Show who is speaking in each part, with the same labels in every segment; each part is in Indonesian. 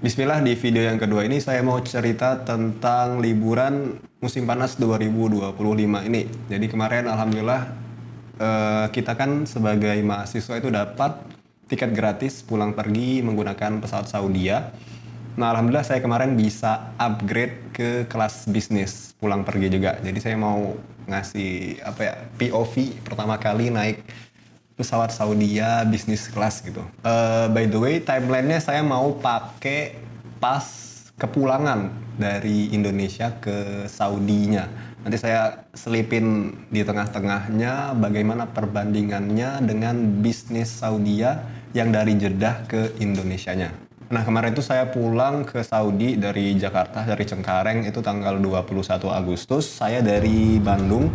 Speaker 1: Bismillah, di video yang kedua ini saya mau cerita tentang liburan musim panas 2025 ini. Jadi kemarin alhamdulillah kita kan sebagai mahasiswa itu dapat tiket gratis pulang pergi menggunakan pesawat Saudia. Nah alhamdulillah saya kemarin bisa upgrade ke kelas bisnis pulang pergi juga. Jadi saya mau ngasih apa ya POV pertama kali naik pesawat Saudia bisnis kelas gitu. By the way, timelinenya saya mau pakai pas kepulangan dari Indonesia ke Saudinya. Nanti saya selipin di tengah-tengahnya bagaimana perbandingannya dengan bisnis Saudia yang dari Jeddah ke Indonesianya. Nah kemarin itu saya pulang ke Saudi dari Jakarta, dari Cengkareng itu tanggal 21 Agustus. Saya dari Bandung,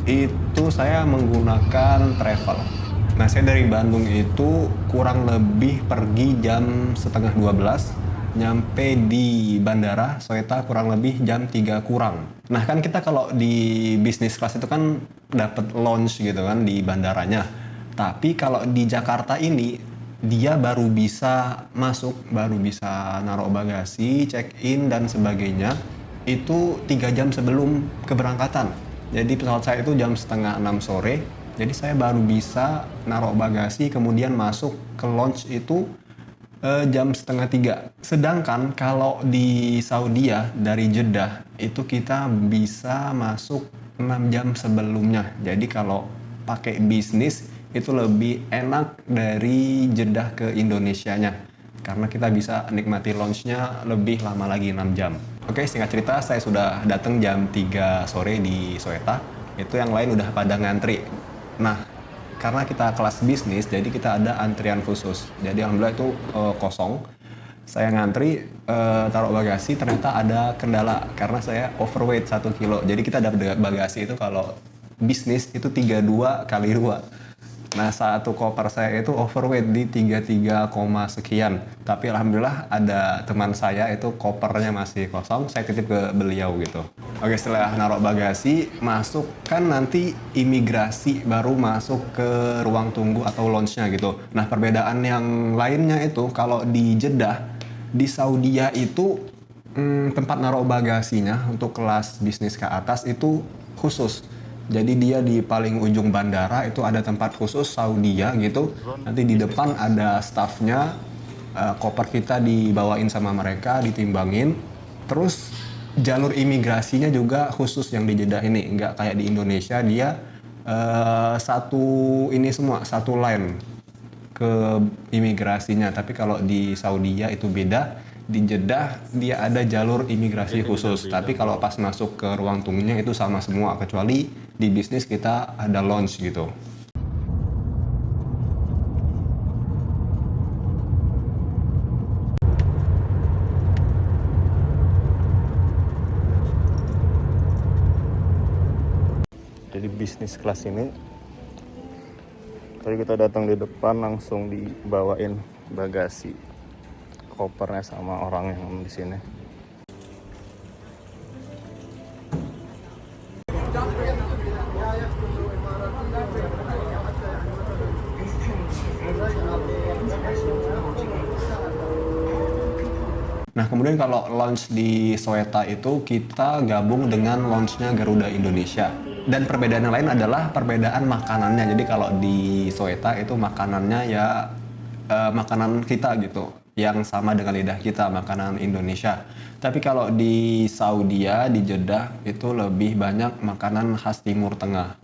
Speaker 1: itu saya menggunakan travel. Nah, saya dari Bandung itu kurang lebih pergi jam setengah 12, nyampe di bandara Soeta kurang lebih jam 3 kurang. Nah, kan kita kalau di bisnis kelas itu kan dapat lounge gitu kan di bandaranya. Tapi kalau di Jakarta ini dia baru bisa masuk, baru bisa naruh bagasi, check in dan sebagainya itu 3 jam sebelum keberangkatan. Jadi pesawat saya itu jam setengah 6 sore. Jadi saya baru bisa naruh bagasi kemudian masuk ke lounge itu jam setengah 3. Sedangkan kalau di Saudi ya dari Jeddah itu kita bisa masuk 6 jam sebelumnya. Jadi kalau pakai bisnis itu lebih enak dari Jeddah ke Indonesianya. Karena kita bisa nikmati lounge-nya lebih lama lagi 6 jam. Oke, singkat cerita saya sudah datang jam 3 sore di Soeta. Itu yang lain udah pada ngantri. Nah, karena kita kelas bisnis, jadi kita ada antrian khusus. Jadi alhamdulillah itu kosong. Saya ngantri, taruh bagasi, ternyata ada kendala karena saya overweight 1 kilo. Jadi kita dapat bagasi itu kalau bisnis itu 32 kali 2. Nah, satu koper saya itu overweight di 33, sekian. Tapi alhamdulillah ada teman saya itu kopernya masih kosong, saya titip ke beliau gitu. Oke, setelah naruh bagasi, masuk kan nanti imigrasi baru masuk ke ruang tunggu atau lounge-nya gitu. Nah, perbedaan yang lainnya itu kalau di Jeddah, di Saudia itu tempat naruh bagasinya untuk kelas bisnis ke atas itu khusus. Jadi dia di paling ujung bandara itu ada tempat khusus Saudia gitu. Nanti di depan ada staffnya, koper kita dibawain sama mereka, ditimbangin. Terus jalur imigrasinya juga khusus yang di Jeddah ini, nggak kayak di Indonesia dia satu ini semua satu line ke imigrasinya. Tapi kalau di Saudia itu beda. Di Jeddah dia ada jalur imigrasi khusus. Tapi kalau pas masuk ke ruang tunggunya itu sama semua kecuali di bisnis kita ada lounge gitu. Jadi bisnis kelas ini tadi kita datang di depan langsung dibawain bagasi kopernya sama orang yang di sini. Nah, kemudian kalau launch di Soeta itu kita gabung dengan launchnya Garuda Indonesia. Dan perbedaan yang lain adalah perbedaan makanannya. Jadi kalau di Soeta itu makanannya ya makanan kita gitu, yang sama dengan lidah kita, makanan Indonesia. Tapi kalau di Saudi ya, di Jeddah itu lebih banyak makanan khas Timur Tengah.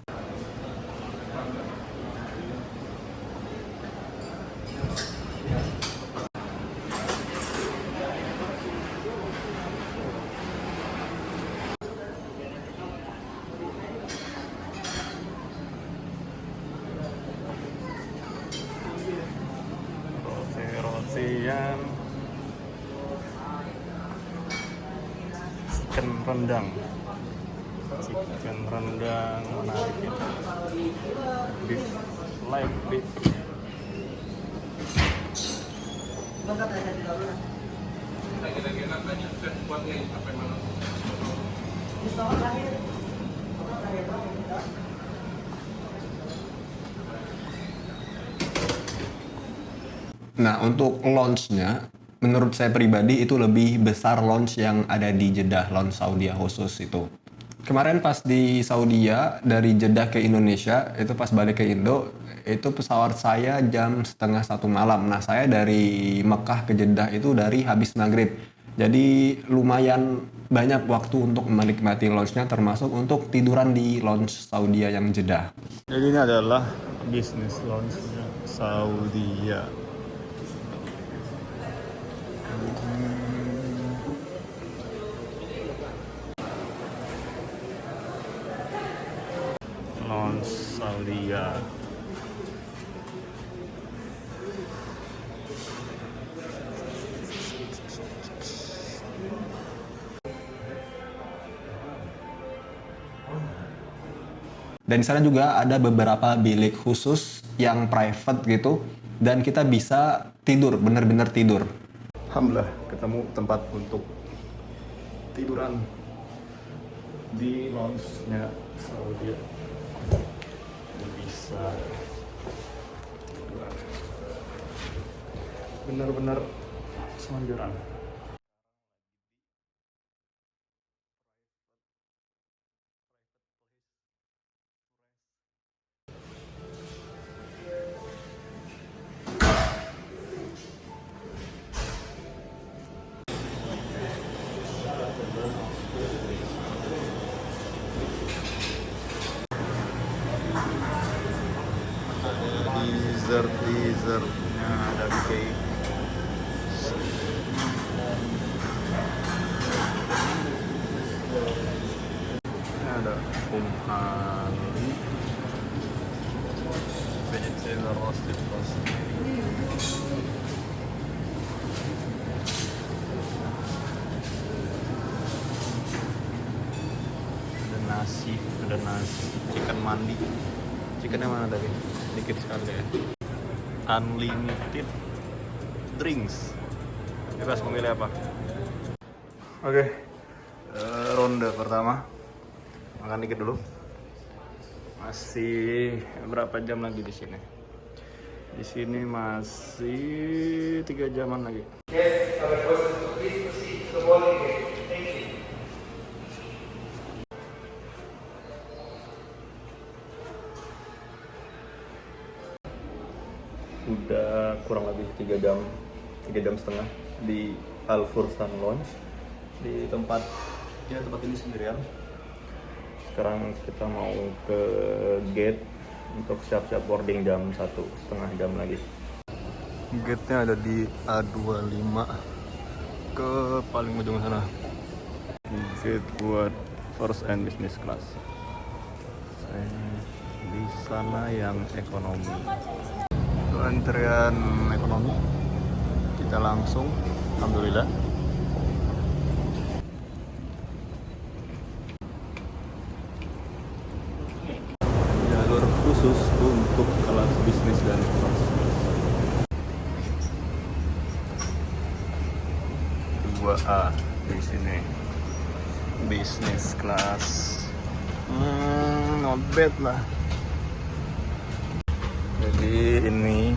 Speaker 1: Roti-rotian, chicken rendang menarik itu, beef, like beef. Nah, untuk launch-nya menurut saya pribadi itu lebih besar launch yang ada di Jeddah, launch Saudi khusus itu. Kemarin pas di Saudi dari Jeddah ke Indonesia, itu pas balik ke Indo, itu pesawat saya jam setengah 1 malam. Nah saya dari Mekah ke Jeddah itu dari habis maghrib. Jadi lumayan banyak waktu untuk menikmati launchnya, termasuk untuk tiduran di launch Saudi yang Jeddah.
Speaker 2: Jadi ini adalah bisnis launchnya Saudi. Launch Saudi.
Speaker 1: Dan di sana juga ada beberapa bilik khusus yang private gitu, dan kita bisa tidur, bener-bener tidur. Alhamdulillah ketemu tempat untuk tiduran di lounge-nya Saudi. Bisa bener-bener selonjoran.
Speaker 2: Dessertnya ada cake. Ada kumhali, vegetable roasted roast. Ada nasi, chicken mandi. Chickennya mana tadi? Dikit sekali ya. Unlimited drinks. Bebas memilih apa? Oke. Ronde pertama. Makan dikit dulu. Masih berapa jam lagi di sini? Di sini masih 3 jaman lagi. Udah kurang lebih 3 jam setengah di Al Fursan Lounge, di tempat ini sendirian. Sekarang kita mau ke gate untuk siap-siap boarding jam 1,5 jam lagi. Gate-nya ada di A25 ke paling ujung sana. Gate buat first and business class. Di sana yang ekonomi. Antrian ekonomi, kita langsung, alhamdulillah. Jalur khusus untuk kelas bisnis dan first. 2A di sini, bisnis kelas. Not bad lah. Jadi ini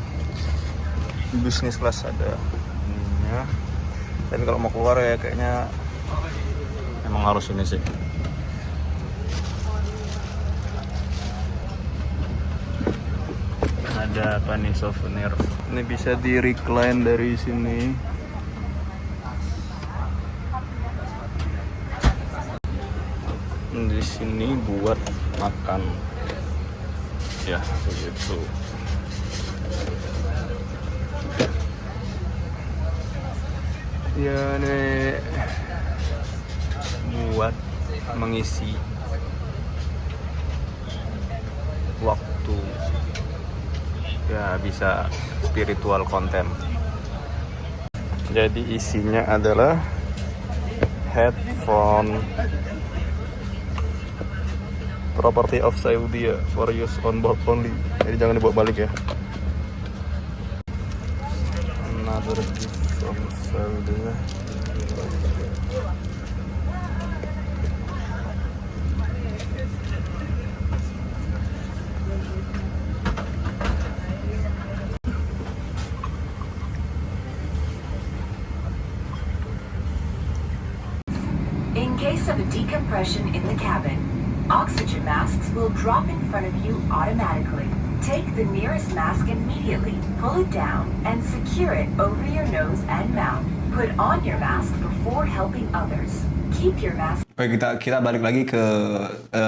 Speaker 2: bisnis kelas ada ininya. Dan kalau mau keluar ya kayaknya emang harus ini sih. Ada apa nih, souvenir. Ini bisa di recline dari sini. Di sini buat makan. Ya, begitu. Ya, ini buat mengisi waktu, ya bisa spiritual content. Jadi isinya adalah headphone, property of Saudi for use on board only. Jadi jangan dibawa balik ya. Another gift from Saudi.
Speaker 3: In case of a decompression in the cabin, oxygen masks will drop in front of you automatically. Take the nearest mask immediately, pull it down, and secure it over your nose and mouth. Put on your mask before helping others. Keep your mask.
Speaker 1: Oke, kita balik lagi ke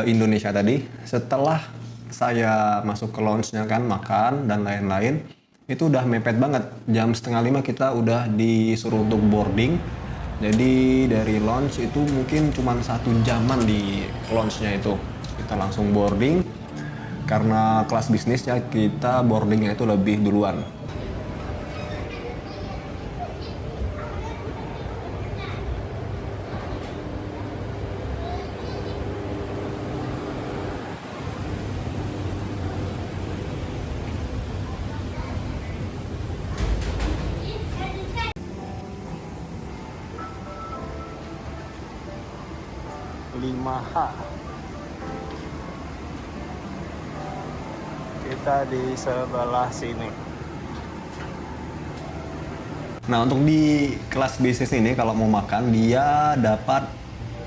Speaker 1: Indonesia tadi. Setelah saya masuk ke lounge-nya kan, makan dan lain-lain, itu udah mepet banget. Jam 4:30 kita udah disuruh untuk boarding. Jadi dari lounge itu mungkin cuma 1 jaman di lounge-nya itu. Kita langsung boarding. Karena kelas bisnisnya kita boardingnya itu lebih duluan. H. Kita di sebelah sini. Nah, untuk di kelas bisnis ini kalau mau makan dia dapat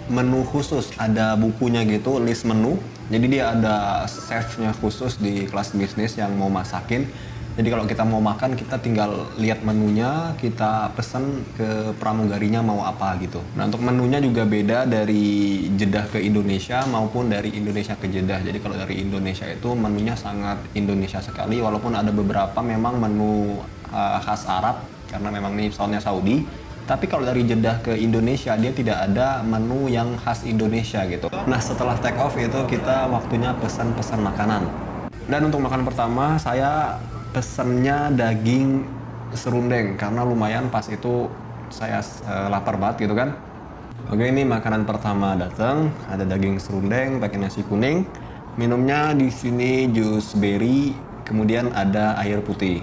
Speaker 1: menu khusus, ada bukunya gitu, list menu. Jadi dia ada chefnya khusus di kelas bisnis yang mau masakin. Jadi kalau kita mau makan, kita tinggal lihat menunya, kita pesen ke pramugarinya mau apa gitu. Nah, untuk menunya juga beda dari Jeddah ke Indonesia maupun dari Indonesia ke Jeddah. Jadi kalau dari Indonesia itu menunya sangat Indonesia sekali, walaupun ada beberapa memang menu khas Arab, karena memang ini soalnya Saudi. Tapi kalau dari Jeddah ke Indonesia, dia tidak ada menu yang khas Indonesia gitu. Nah, setelah take off itu kita waktunya pesan-pesan makanan. Dan untuk makanan pertama, saya pesennya daging serundeng karena lumayan pas itu saya lapar banget gitu kan. Oke, ini makanan pertama datang, ada daging serundeng pakai nasi kuning. Minumnya di sini jus berry, kemudian ada air putih.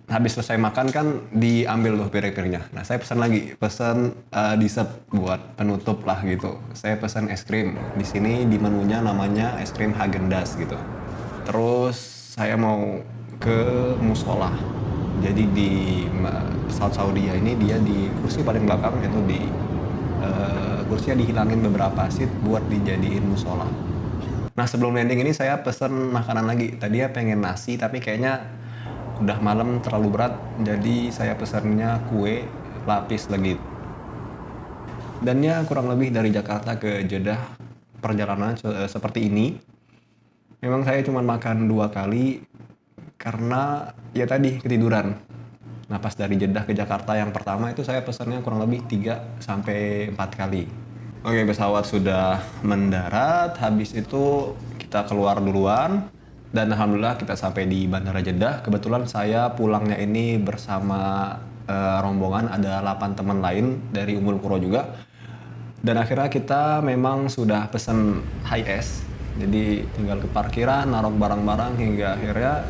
Speaker 1: Habis selesai makan kan diambil tuh piring-piringnya. Nah, saya pesan lagi, pesan dessert buat penutup lah gitu. Saya pesan es krim. Di sini di menunya namanya es krim Häagen-Dazs gitu. Terus saya mau ke musola. Jadi di pesawat Saudi ini dia di kursi paling belakang itu di kursinya dihilangin beberapa seat buat dijadiin musola. Nah, sebelum landing ini saya pesen makanan lagi. Tadinya pengen nasi tapi kayaknya udah malam terlalu berat, jadi saya pesennya kue lapis lagi. Dan ya kurang lebih dari Jakarta ke Jeddah perjalanan seperti ini. Memang saya cuma makan 2 kali karena ya tadi ketiduran. Nah, pas dari Jeddah ke Jakarta yang pertama itu saya pesannya kurang lebih 3-4 kali. Oke, pesawat sudah mendarat, habis itu kita keluar duluan dan alhamdulillah kita sampai di Bandara Jeddah. Kebetulan saya pulangnya ini bersama rombongan, ada 8 teman lain dari Ummul Qura juga. Dan akhirnya kita memang sudah pesen HiAce. Jadi tinggal ke parkiran, naruh barang-barang hingga akhirnya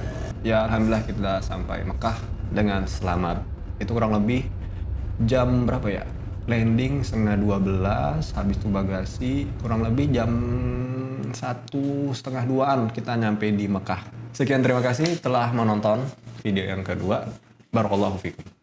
Speaker 1: ya alhamdulillah kita sampai Mekah dengan selamat. Itu kurang lebih jam berapa ya? Landing 11:30, habis itu bagasi kurang lebih jam 1:30-2an kita nyampe di Mekah. Sekian, terima kasih telah menonton video yang kedua. Barakallahu fikum.